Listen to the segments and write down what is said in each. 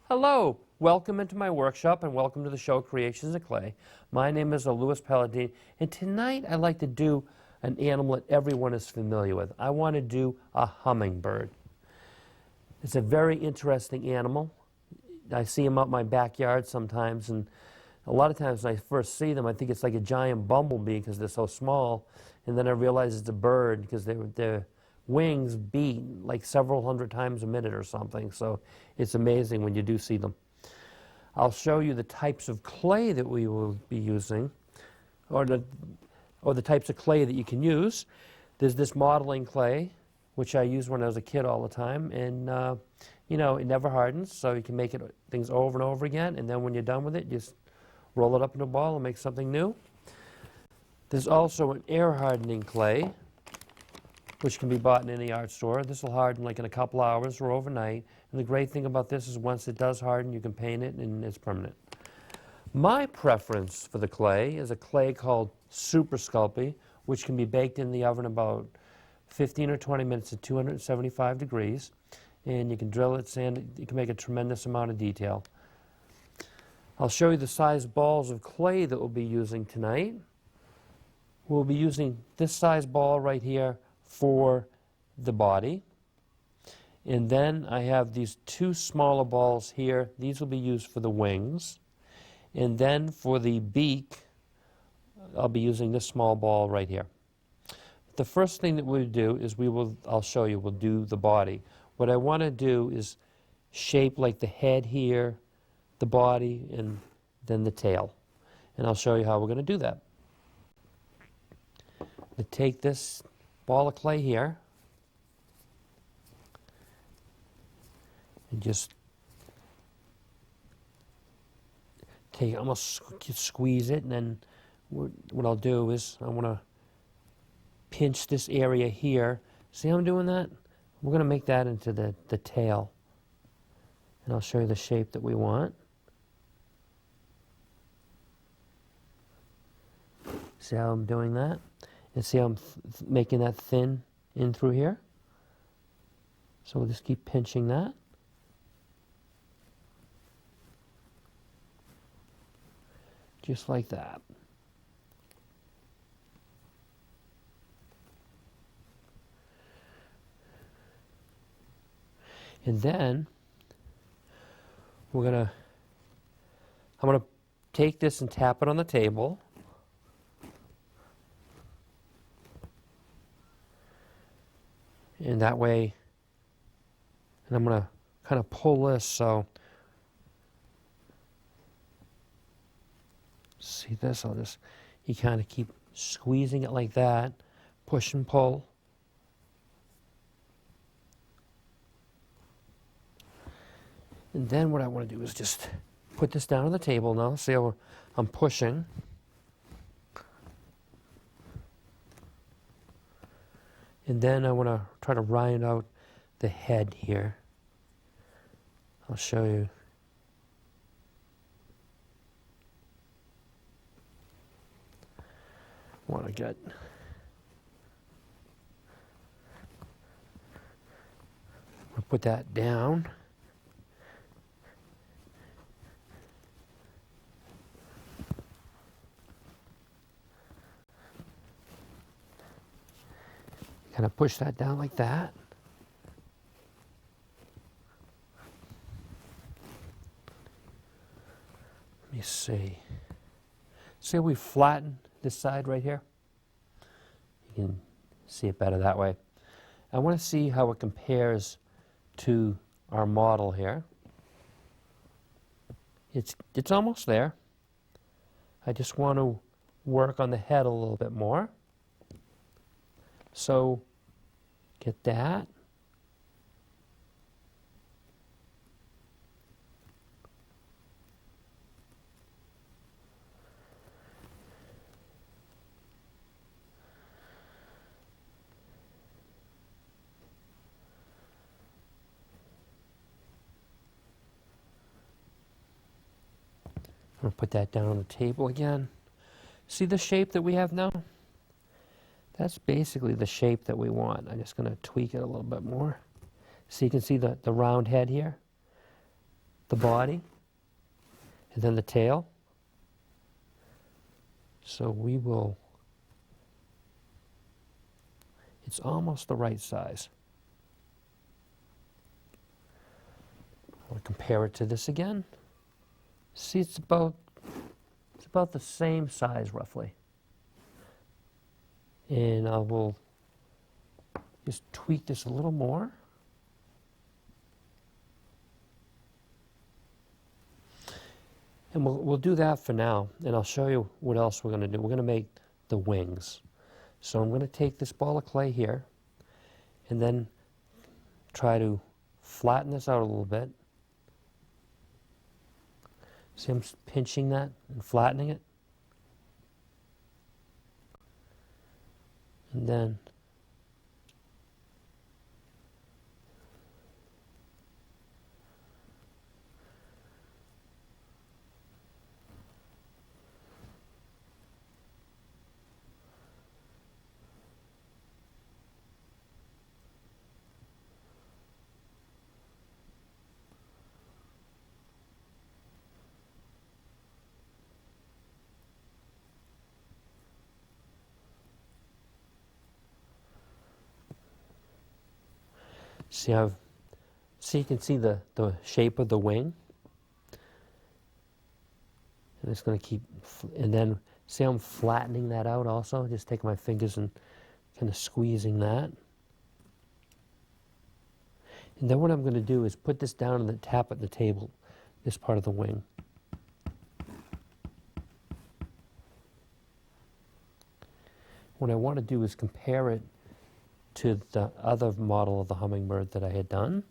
Hello, welcome into my workshop and welcome to the show Creations of Clay. My name is Louis Paladine, and tonight I'd like to do an animal that everyone is familiar with. I want to do a hummingbird. It's a very interesting animal. I see them out in my backyard sometimes, and a lot of times when I first see them I think it's like a giant bumblebee because they're so small, and then I realize it's a bird because their wings beat like several hundred times a minute or something, so it's amazing when you do see them. I'll show you the types of clay that we will be using, or the types of clay that you can use. There's this modeling clay, which I used when I was a kid all the time, and you know, it never hardens, so you can make things over and over again, and then when you're done with it, just roll it up in a ball and make something new. There's also an air hardening clay, which can be bought in any art store. This will harden like in a couple hours or overnight. And the great thing about this is once it does harden, you can paint it and it's permanent. My preference for the clay is a clay called Super Sculpey, which can be baked in the oven about 15 or 20 minutes at 275 degrees. And you can drill it, sand it, you can make a tremendous amount of detail. I'll show you the size balls of clay that we'll be using tonight. We'll be using this size ball right here for the body, and then I have these two smaller balls here. These will be used for the wings, and then for the beak I'll be using this small ball right here. The first thing that we'll do is I'll show you, we'll do the body. What I want to do is shape like the head here, the body, and then the tail, and I'll show you how we're going to do that. To take this ball of clay here and just take it, almost squeeze it, and then what I'll do is I want to pinch this area here. See how I'm doing that? We're going to make that into the tail, and I'll show you the shape that we want. See how I'm doing that? And see how I'm making that thin in through here? So we'll just keep pinching that. Just like that. And then I'm gonna take this and tap it on the table. And that way, and I'm going to kind of pull this, so see this, you kind of keep squeezing it like that, push and pull. And then what I want to do is just put this down on the table now. See how I'm pushing. And then I want to try to round out the head here. I'll show you. Want to get I'll put that down. Kind of push that down like that. Let me see. See how we flatten this side right here? You can see it better that way. I want to see how it compares to our model here. It's almost there. I just want to work on the head a little bit more. So get that. I'm going to put that down on the table again. See the shape that we have now? That's basically the shape that we want. I'm just going to tweak it a little bit more. So you can see the round head here. the body and then the tail. So we will, it's almost the right size. I'll compare it to this again. See, it's about the same size roughly. And I will just tweak this a little more. And we'll do that for now, and I'll show you what else we're going to do. We're going to make the wings. So I'm going to take this ball of clay here and then try to flatten this out a little bit. See, I'm pinching that and flattening it. And then see you can see the shape of the wing. And it's going to keep, and then see how I'm flattening that out also? Just taking my fingers and kind of squeezing that. And then what I'm going to do is put this down on the tap at the table, this part of the wing. What I want to do is compare it to the other model of the hummingbird that I had done.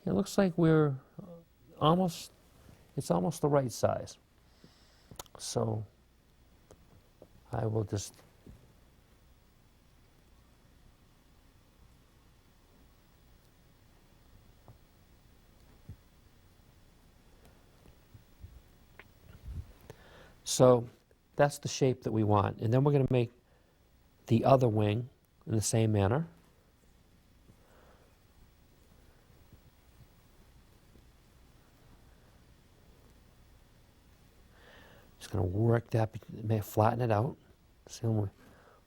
It looks like we're almost, it's almost the right size. So I will just so that's the shape that we want. And then we're going to make the other wing in the same manner. Just going to work that, flatten it out. So we're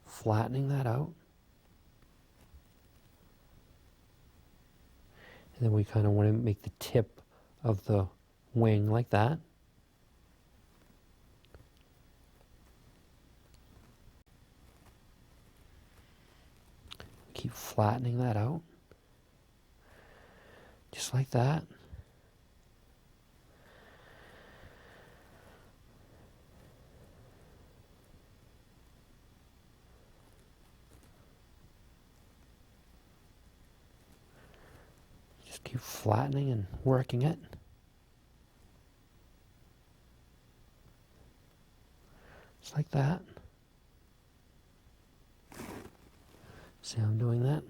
flattening that out. And then we kind of want to make the tip of the wing like that. Keep flattening that out, just like that. Just keep flattening and working it. Just like that. See how I'm doing that?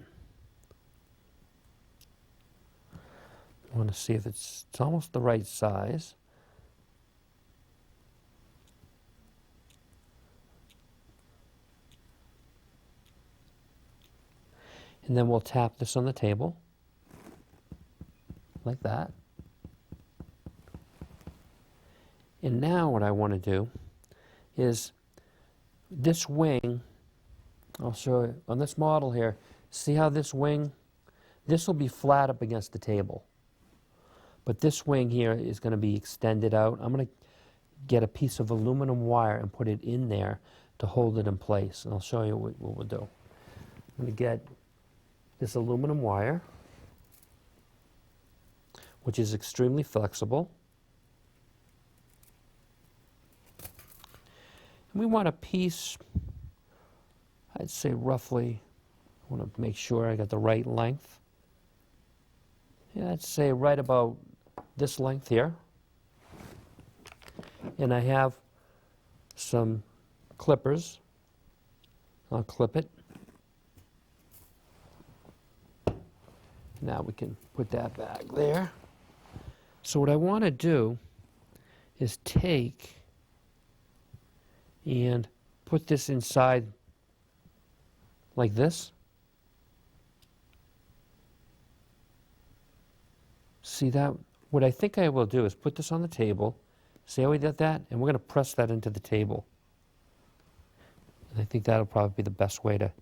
I want to see if it's almost the right size. And then we'll tap this on the table, like that. And now what I want to do is this wing, I'll show you on this model here. See how this wing, this will be flat up against the table. But this wing here is going to be extended out. I'm going to get a piece of aluminum wire and put it in there to hold it in place. And I'll show you what we'll do. I'm going to get this aluminum wire, which is extremely flexible. And we want a piece, I'd say roughly, I want to make sure I got the right length. Yeah, I'd say right about this length here. And I have some clippers. I'll clip it. Now we can put that back there. So what I want to do is take and put this inside like this. See that? what I think I will do is put this on the table. See how we did that? And we're going to press that into the table. And I think that'll probably be the best way to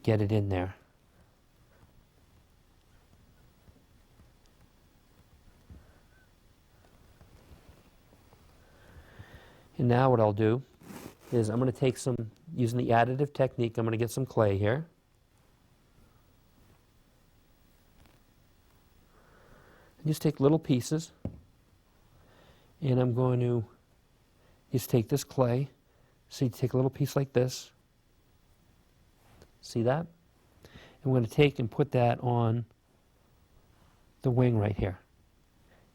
get it in there. And now what I'll do is I'm going to take some, using the additive technique, I'm going to get some clay here. And just take little pieces. And I'm going to just take this clay. So you take a little piece like this. See that? And we're going to take and put that on the wing right here.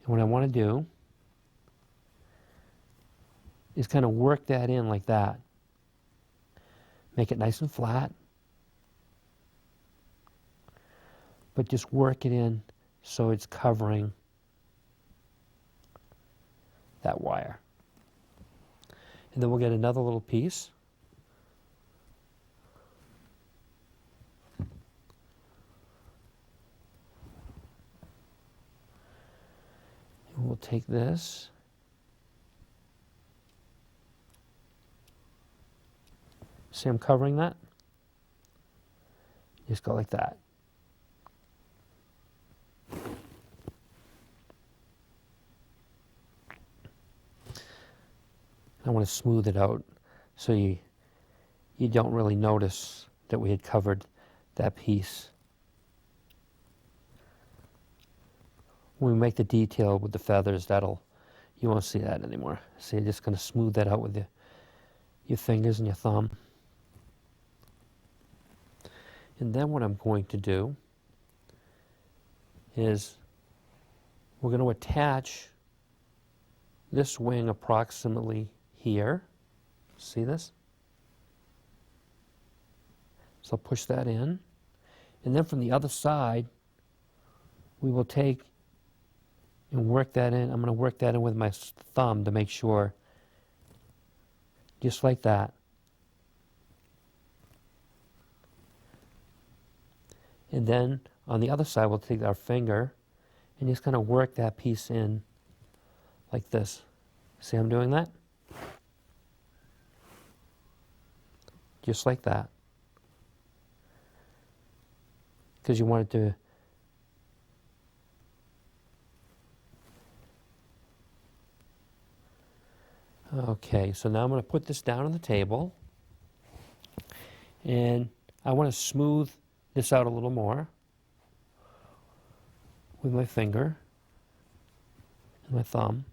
And what I want to do is kind of work that in like that. Make it nice and flat. But just work it in so it's covering that wire. And then we'll get another little piece. And we'll take this. See, I'm covering that. Just go like that. I want to smooth it out so you don't really notice that we had covered that piece. When we make the detail with the feathers, you won't see that anymore. So you're just going to smooth that out with your fingers and your thumb. And then what I'm going to do is we're going to attach this wing approximately here. See this? So I'll push that in. And then from the other side, we will take and work that in. I'm going to work that in with my thumb to make sure, just like that. And then on the other side, we'll take our finger and just kind of work that piece in like this. See I'm doing that? Just like that. Because you want it to okay, so now I'm going to put this down on the table. And I want to smooth this out a little more with my finger and my thumb.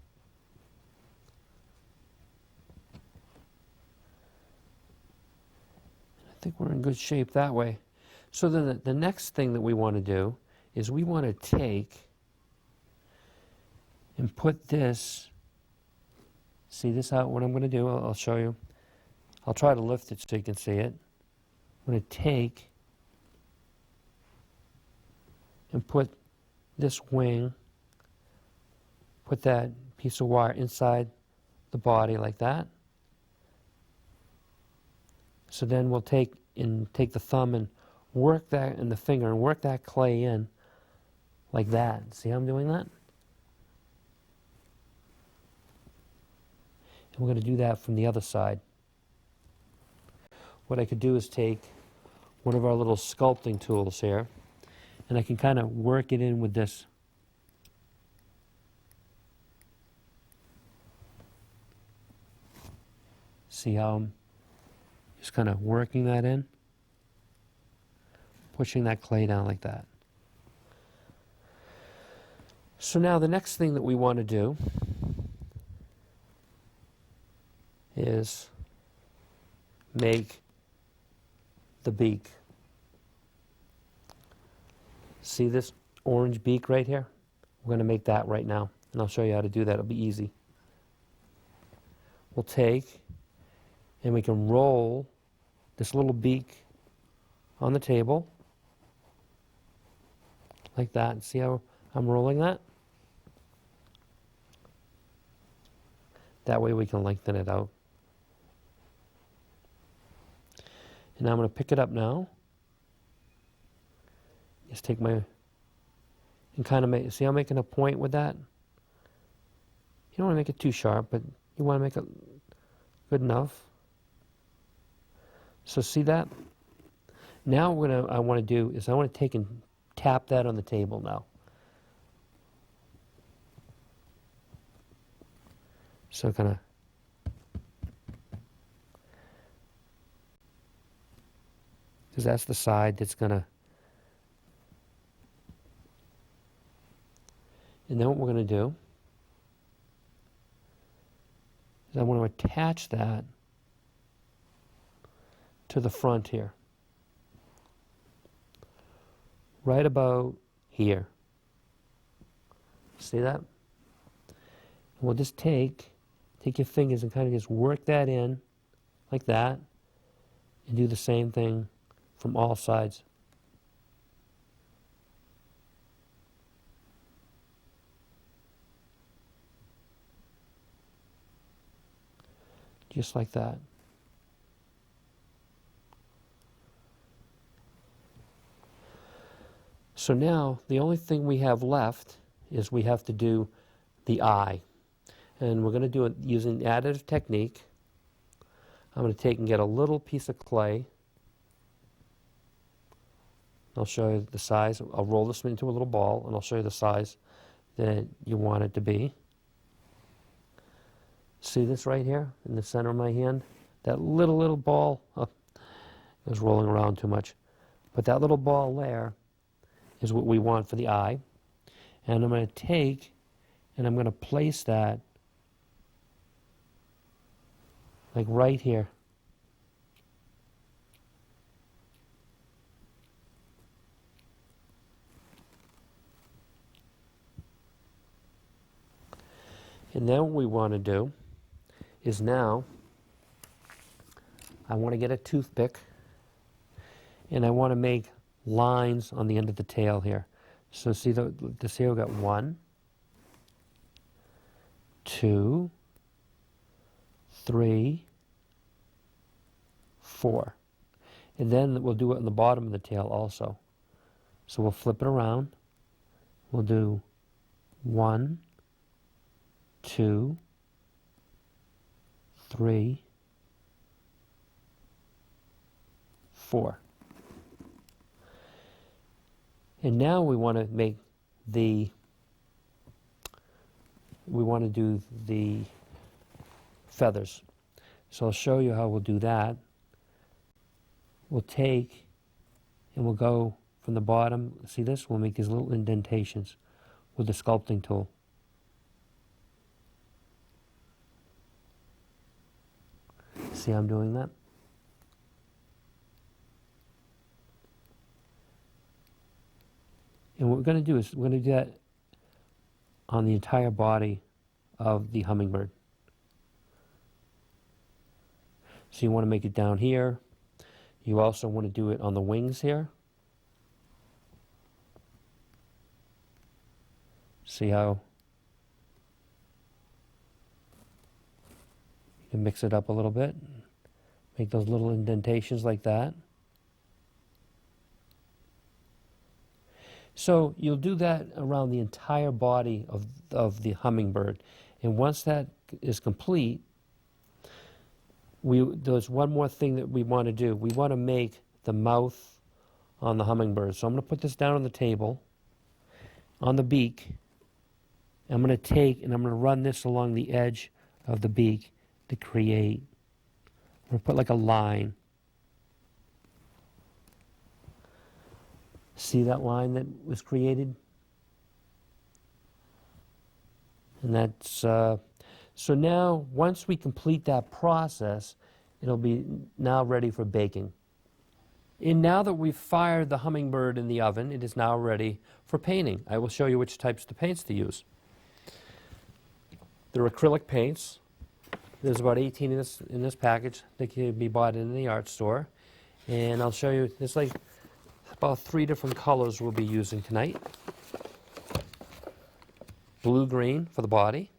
I think we're in good shape that way. So then the next thing that we want to do is we want to take and put this, see this out, what I'm going to do, I'll show you. I'll try to lift it so you can see it. I'm going to take and put this wing, put that piece of wire inside the body like that. So then we'll take the thumb and work that, and the finger, and work that clay in like that. See how I'm doing that? And we're going to do that from the other side. What I could do is take one of our little sculpting tools here, and I can kind of work it in with this. See how I'm just kind of working that in? Pushing that clay down like that. So now the next thing that we want to do is make the beak. See this orange beak right here? We're going to make that right now, and I'll show you how to do that. It'll be easy. We'll take and we can roll this little beak on the table like that. See how I'm rolling that? That way we can lengthen it out. And now I'm going to pick it up now. Just take my and kind of make, see I'm making a point with that? You don't want to make it too sharp, but you want to make it good enough. So see that? Now what I want to do is I want to take and tap that on the table now. So kind of because that's the side that's going to, and then what we're going to do is I want to attach that to the front here, right about here. See that? And we'll just take your fingers and kind of just work that in like that, and do the same thing from all sides. Just like that. So now the only thing we have left is we have to do the eye. And we're going to do it using the additive technique. I'm going to take and get a little piece of clay. I'll show you the size. I'll roll this into a little ball, and I'll show you the size that you want it to be. See this right here in the center of my hand? That little ball, oh, it was rolling around too much. But that little ball there is what we want for the eye. And I'm going to take and I'm going to place that like right here. And then what we want to do is now I want to get a toothpick and I want to make lines on the end of the tail here. So see this here, we've got 1, 2, 3, 4. And then we'll do it on the bottom of the tail also. So we'll flip it around. We'll do 1, 2, 3, 4. And now we want to make the, we want to do the feathers. So I'll show you how we'll do that. We'll take and we'll go from the bottom, see this? We'll make these little indentations with the sculpting tool. See how I'm doing that? And what we're going to do is we're going to do that on the entire body of the hummingbird. So you want to make it down here. You also want to do it on the wings here. See how you can mix it up a little bit. Make those little indentations like that. So you'll do that around the entire body of the hummingbird. And once that is complete, there's one more thing that we want to do. We want to make the mouth on the hummingbird. So I'm going to put this down on the table, on the beak. I'm going to take and I'm going to run this along the edge of the beak to create. I'm going to put like a line. See that line that was created? And that's, so now once we complete that process, it'll be now ready for baking. And now that we've fired the hummingbird in the oven, it is now ready for painting. I will show you which types of paints to use. They're acrylic paints. There's about 18 in this package. They can be bought in the art store. And I'll show you, there's like about 3 different colors we'll be using tonight. Blue-green for the body,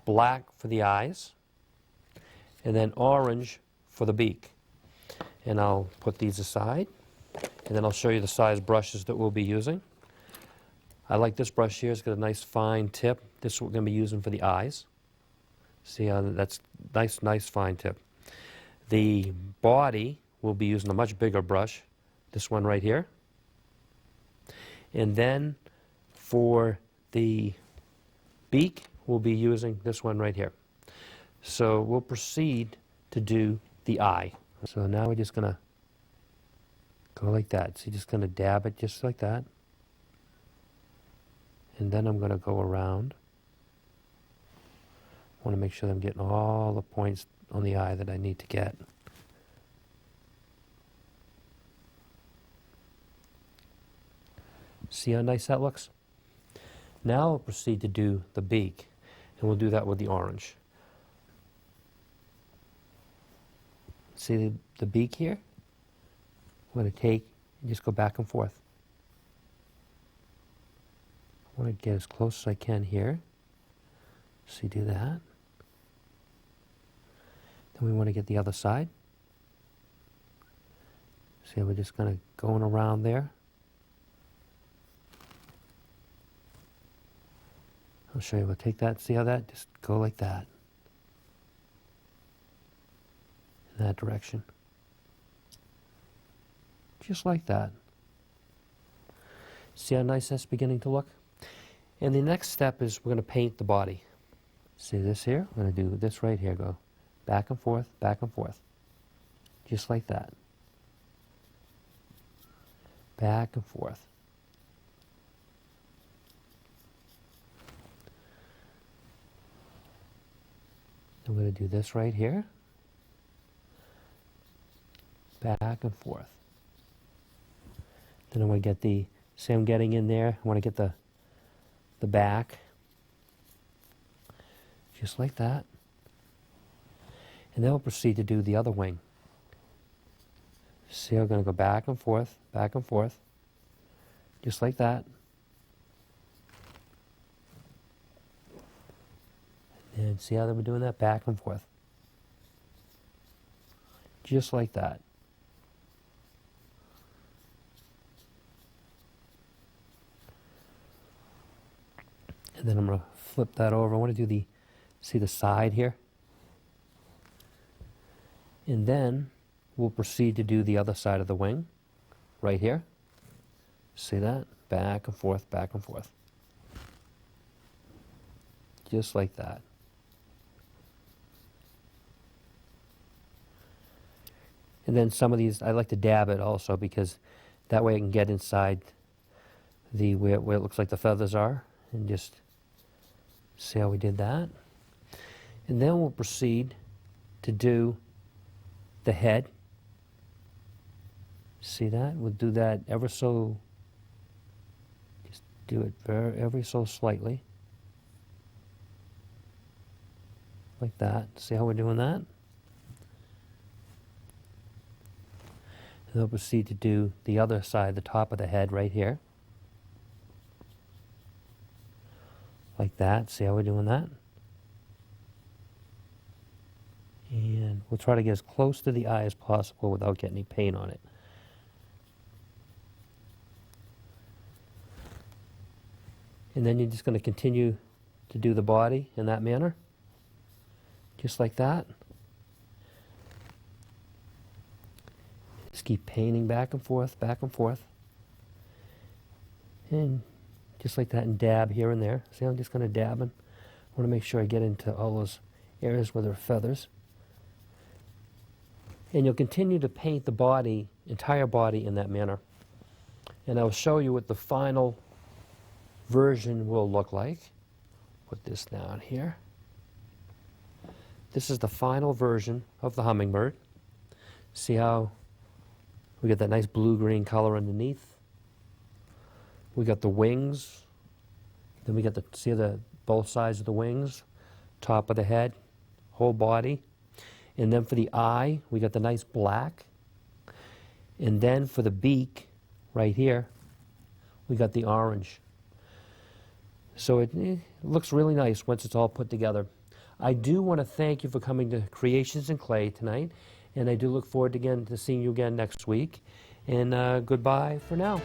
black for the eyes, and then orange for the beak. And I'll put these aside, and then I'll show you the size brushes that we'll be using. I like this brush here. It's got a nice fine tip. This is what we're going to be using for the eyes. See how that's nice fine tip. The body, we'll be using a much bigger brush, this one right here. And then for the beak, we'll be using this one right here. So we'll proceed to do the eye. So now we're just going to go like that. So you're just going to dab it just like that. And then I'm going to go around. I want to make sure that I'm getting all the points on the eye that I need to get. See how nice that looks? Now I'll proceed to do the beak, and we'll do that with the orange. See the beak here? I'm going to take and just go back and forth. I want to get as close as I can here. See, do that. Then we want to get the other side. See, we're just going to going around there. I'll show you. We'll take that. See how that? Just go like that. In that direction. Just like that. See how nice that's beginning to look? And the next step is we're going to paint the body. See this here? I'm going to do this right here. Go back and forth, just like that. Back and forth. I'm going to do this right here. Back and forth. Then I'm going to get the, see I'm getting in there, I want to get the back. Just like that. And then we'll proceed to do the other wing. See, I'm going to go back and forth, just like that. And see how we're doing that? Back and forth. Just like that. And then I'm going to flip that over. I want to do the, see the side here? And then we'll proceed to do the other side of the wing, right here. See that? Back and forth, just like that. And then some of these, I like to dab it also because that way I can get inside the where it looks like the feathers are and just see how we did that. And then we'll proceed to do the head. See that? We'll do that ever so, just do it ever so slightly. Like that. See how we're doing that? And we'll proceed to do the other side, the top of the head right here. Like that. See how we're doing that? And we'll try to get as close to the eye as possible without getting any paint on it. And then you're just going to continue to do the body in that manner. Just like that. Just keep painting back and forth. And just like that, and dab here and there. See, I'm just going to dab and I want to make sure I get into all those areas where there are feathers. And you'll continue to paint the body, entire body in that manner. And I'll show you what the final version will look like. Put this down here. This is the final version of the hummingbird. See how we get that nice blue-green color underneath. We got the wings. Then we got see both sides of the wings, top of the head, whole body. And then for the eye, we got the nice black. And then for the beak, right here, we got the orange. So it looks really nice once it's all put together. I do want to thank you for coming to Creations in Clay tonight. And I do look forward to seeing you again next week. And goodbye for now.